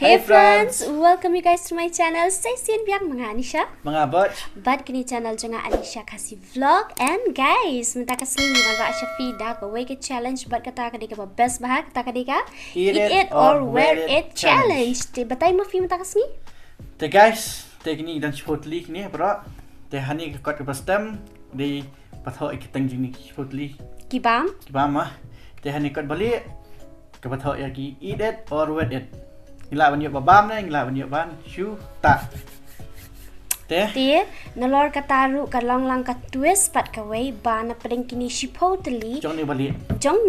Hey friends, welcome you guys to my channel. Saya Sian biang mga Anisha. Mga bot. Bad kini channel jangan Anisha Khasi vlog and guys, minta kasih ni mga siya feed dah go ke challenge bad kata kadika best bahag kata kadika eat it or wear it challenge. Te batai mo fi minta kasih. Te guys, te kini dan shortly ni bro. Te hani kat ke pastem di patho ikitang jini shortly. Kibam mah. Te hani kat balik ke patho ya ki eat it or wear it. Ngila ban yok babam na ngila ban yok ban shu ta. Te nalor kataru kalong lang ka twist pat kaway ba na pring kini shipotally jong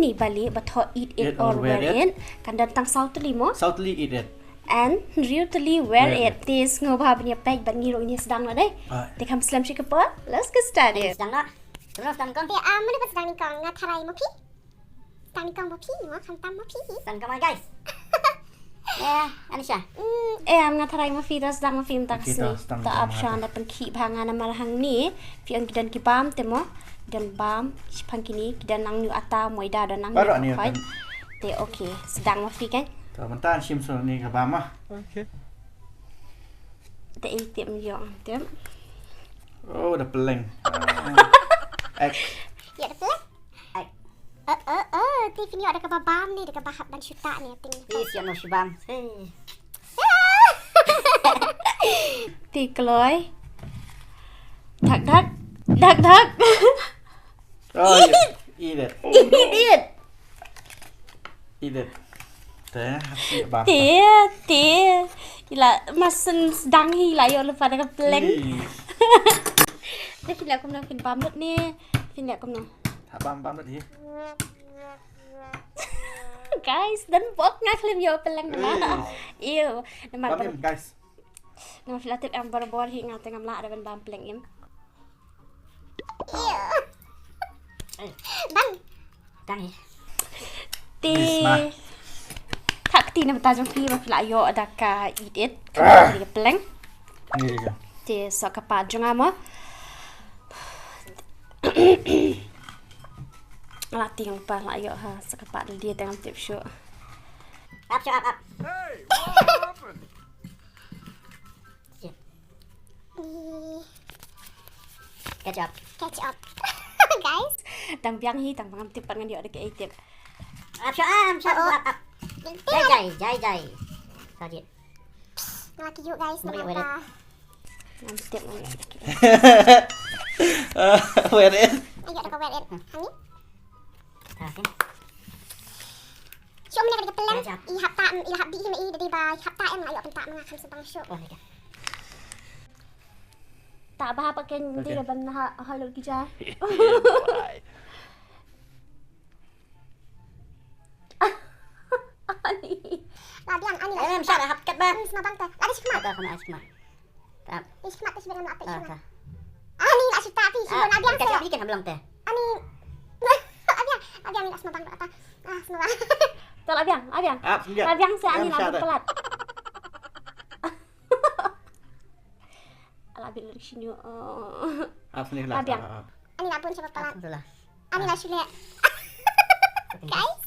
ni balik batho eat it or wear it kan datang southly mo eat it and really wear it. This ngobha banya peg ban ngiro ini sedang na deh. Te kam slam shi kapa. Let's get started. Sedang na. Sedang kong. Te mana pas sedang ni kong ngatarai mo pi. Sedang ni kong mo pi mo kantam mo pi. Sedang kong guys. Anisha. Am ngatarai mo fi das dang mo film tak sini. Ta option da pen ki bhanga na marhang ni. Fi ang kidan ki bam te mo. Dan bam pang kini kidan nang new ata moida dan nang. Te okay. Sedang mo fi kan. Ta mentan sim so ni ka bam ah. Okay. Te in tiap yo tiap. Oh, dah peleng. Ya dah peleng. Tiffany ada ke babam ni, dekat bahap dan syuta ni ting. Siap no shibam. Ti kloy. Dak. Oh, eat it. Te hati bam. Te. Ila masen sedang hi la yo lepas dekat peleng. Te Tiffany aku nak fin bam ni. Tiffany aku nak. Tak bam ni. Guys, dan bok nga klim yo peleng na. Ew. Bam guys. Nama filatit ang barbor hi nga tengam la ada bam peleng im. Bang. Dang. Ti. Tak ti na tajong fi ma fila yo ada ka eat it. Ka peleng. Ni dia. Ti so ka pa jonga mo. Latih yang pas lah yo ha sekapat dia tengah tip show. Up. Hey, what happened? Catch up. Guys, Tang biang hi tang pangam tip dengan dia ada ke tip. Up. Jai. Sajid. Laki yuk guys, nama. Yang tip mana? Wear it. Ayo dah wear it. Hani? Syok mana kada pelem. Ihap di hime dari ba ihap ta em ayo pentak mengakan sebang syok. Oh nika. Tak bah pakai nanti dah ban halul kija. Ani. Em syar hap kat ba. Semabang ta. Lari sikmat. Tak kena sikmat. Tak. Sikmat tu sebenarnya apa sikmat. Ani nak cerita api sebelum abiang saya. Kasih bikin belum teh. Ani. Abiang ni nak semabang tak apa. Semabang. Tak abiang. Abiang saya ani nak pelat. Abiang dari sini. Abiang. Ani nak pun siapa pelat. Ani nak sulit. Guys.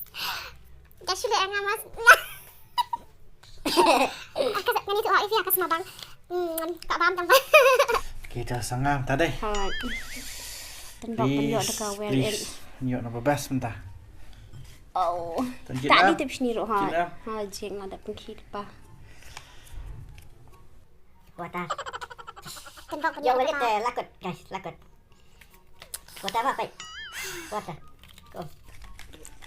Dah sulit dengan mas. Aku ni tu Ifi aku semabang. Tak paham tang. Kita sangam tadi. Tendok penyok dekat wear it. Nyok nama best mentah. Oh. Tak ni tips ni roh ha. Ha jeng ada pengkit pa. Wata. Tendok penyok. Yo welit lakut guys, lakut. Wata apa baik. Wata. Go.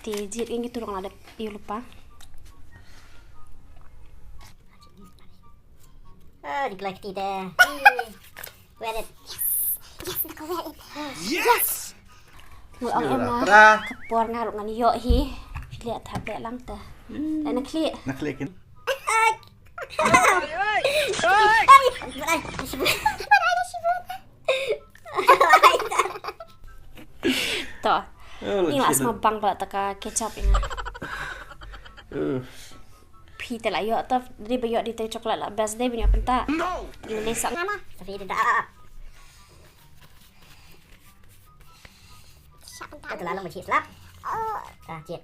Ti jit ini turun ada iyo lupa. Dikelak tidak. Wear it. Yes, nak wear it. Yes. Ang emma kapor ngaruk ngani yo hi. Lihat tablet lang ta. Nak klik. Naklikin. To. Ini lah semua bang pala taka kecap ini. Pi tela yo ta dari bayo di teh coklat lah. Best day punya penta. Ini sak nama. Tapi tidak. Itu lalu macam slap. Cik.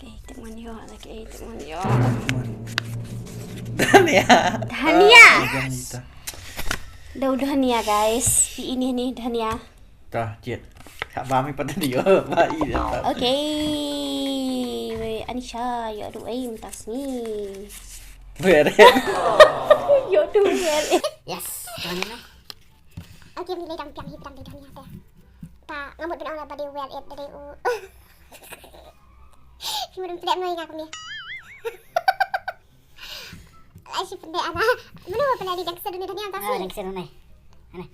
Okay, teman yo lagi teman yo. Dhania. Udah nih ya guys. Ini nih Dhania. Dah, jet. Kak Bami pada dia. Baik dah. Oke. Anisha, yo aduh tas nih. Weret. Yo aduh weret. Yes. Okey, nilai dang piang hitam di Dhania teh. Tak ngamut bin orang pada weret dari u. Kemudian tidak mau ingat aku ni. Aisyah pendek anak. Mana pernah di dangsa dunia Dhania tak sih? Dangsa dunia. Ana.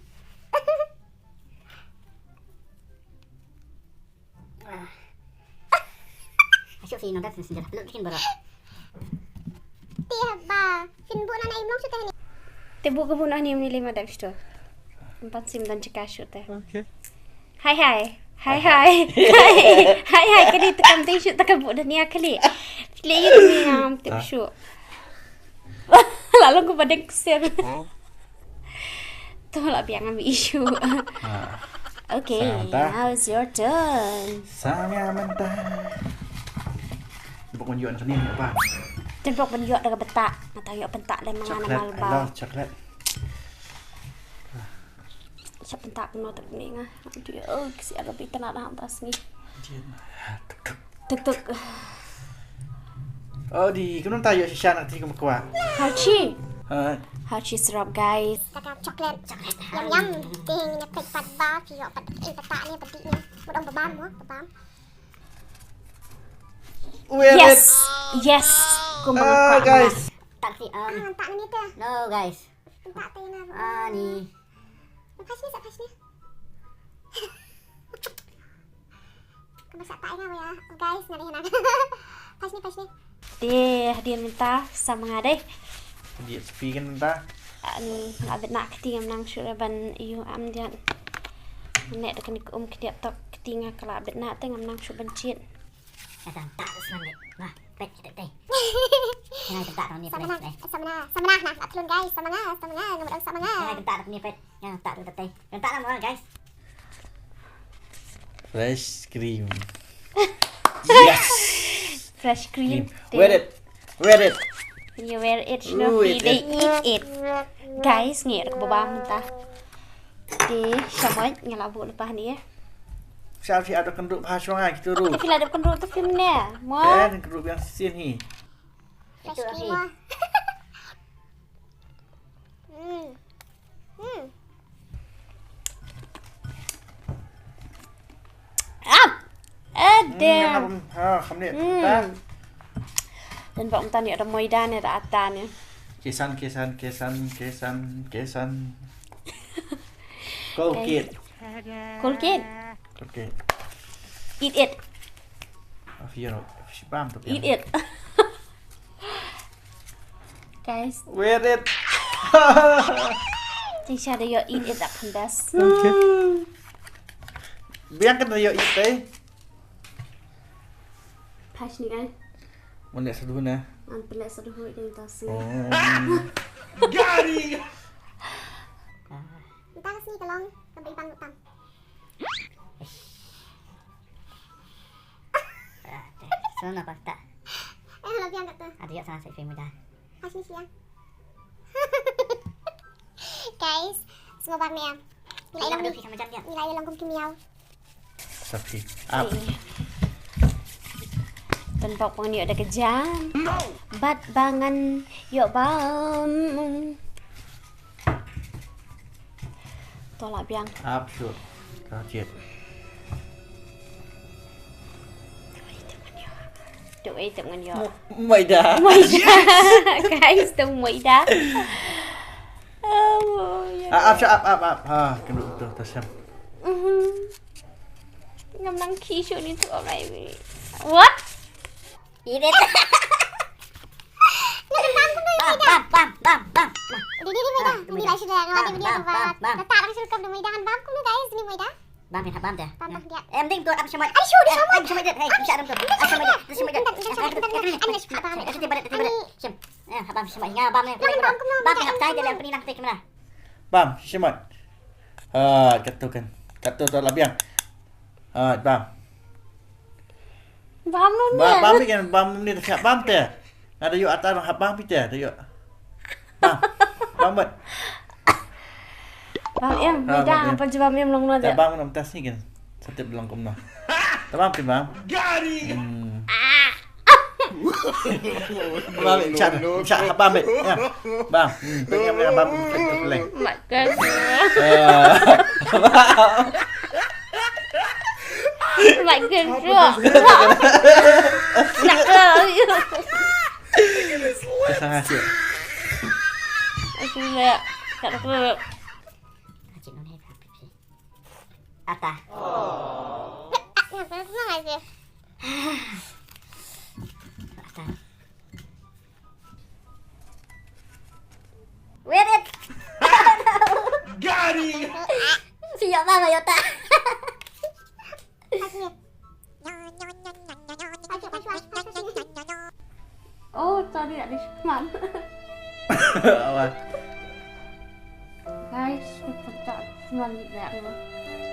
Asyik sih nonton sejarah. Lu bikin berat. Tiba. Finbu nana imlong sudah ni. Tibu kebunan ni menilai madam itu. 4 sim dan cekah shoot teh. Okey. Hai. Kali tekan tisu tekan buat Dhania kali. Pilih you ni tip shoot. Lalu aku pada kesir. Tu lah biar ambil isu. Okay, now it's your turn. Saya mentah. Bukan jual sini apa? Tembok penjual dengan betak. Mata yuk pentak dan mengana malbau. Coklat. Siap pentak penuh tak ni ngah. Dia kesi lebih tenang dah atas ni. Tuk. Oh di, kau tahu ya sisa nak tiga kuat. Hachi syrup guys. Kakak coklat. Yum. Ting ni pek pat bar kio pat petak ni petik ni. Mudah babam mo, babam. Yes. Guys. Tak si tak ni tu. No guys. Tak tu ni. Ni. Pas ni. Kamu sak tak ingat ya. Guys, nak lihat nak. Pas ni. Dia minta sama ngadai. Dia speak kan minta. Ni abet nak ketingam nang syuraban iyo am dia. Nek dekan kedia tok ketinga kala abet nak tengam nang syuraban cit. Tak semangat. Nah, pek teh. Jangan tak ni pek. Sama nah nak turun guys. Sama nah. Nomor sama nah. Jangan tak ni pek. Jangan tak tu teh. Jangan tak nama guys. Fresh cream. Yes. Fresh cream. Wear it. You wear it, no they eat it. Guys, nghe được bà minta. Di samoi ngelabu lepas ni ya. Siapa ada kenduk bahasa orang kita ru. Tapi ada kenduk tu film ni. Mo. Kan kenduk yang sini. Fresh cream. Ada. Kamu ni. Dan pak tani ada moidan ada atan ya. Kesan. Colgate. Eat it. Spam tu. Eat it. Guys. Wear it. Tisha ada yo eat it tak pendas. Okay. Biar kan yo eat eh. Pas ni kan. Mana seduh na? Pelak seduh dia tas. Gari. Entah sini tolong sampai iban utang. Sana apa tak? Lebih angkat tu. Ada yang sana saya film dah. Kasih siang. Guys, semua barang ni ya. Nilai langkum kimiau. Sapi. Up. Tanpa pang ni ada kejam. Bat bangan yuk bam. Tolak biang. Up sure. Kajet. Doa dengan yo. Maida. Guys, tu Maida. Up. Kenduk tu tasam. Ngam nang kishu ni tu alright. What? Eat it. Bam. Ini Maida. Ini lah sudah. Ada video apa? Letak langsung rekam di Maida kan bam. Kamu guys, ini Maida. Bam dia. Bam dia. Penting tu apa semua. Aduh, dia semua. Semua dia. Hei, bisa adam tu. Semua dia. Bam semua. Ingat bam ni. Bam tengah percaya dalam peninang tu kemana? Bam, siapa? Katu tu lah biang. Bam. Bam luôn Bam nè. bam ni kan bam ni tak bam teh. Ada yuk atas bam teh, ada yuk. Bam. Bam bet. Bam em, Ah, beda bam em. apa coba em long lo Tak deh. bam nam tas ni kan. Setiap belum kum noh. Tak bam bam. Bam chat. Chat bam bet. Ya. Bam. Pengen bam boleh. Makan. Makan juga. Nak ke? Terima kasih. Aku lihat. Tak ada. Cik non hebat sih. Ata. Senang aja. Ata. Wait it. Gari. Siap banget ya tak. Oh, tadi ada shibun. Awak. Guys, tak shibun tidak.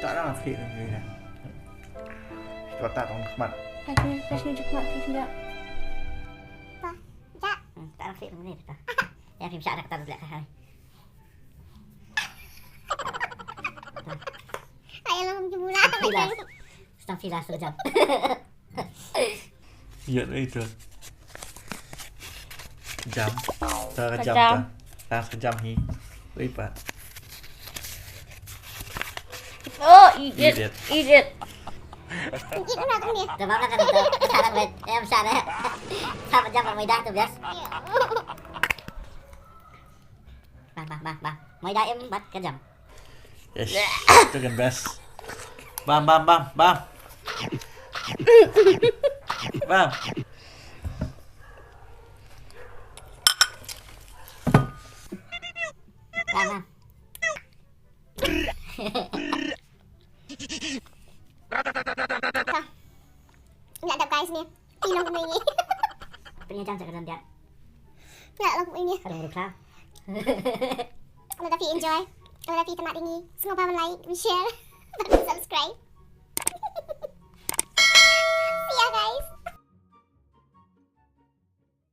Tak nak fit ni dah. Kita tak tahu khmat. Kasih coklat tidak. Tak nak fit ni tak. Yang film syak dah kata belak hari. Ayolah menjemulah. Filas. Sedang filas sekejap. Ya itu. Jam. Tak Sejam. jam. Tak sejam ni. Lipat. Oh, eat it. Eat it. Eat mana tu ni? Dah makan kan tu. Cara buat. Em sana. Sama jam Maidah tu bias. Bang. Maidah em bat ke jam. Yes. Itu kan best. Bam. Bam. Bang. Nak ada guys ni. Pilih ni. Punya jam cakap dia. Nak lah ini. Ada mulut kau. Kalau tapi enjoy. Kalau tapi temat ini. Semua like, share, subscribe.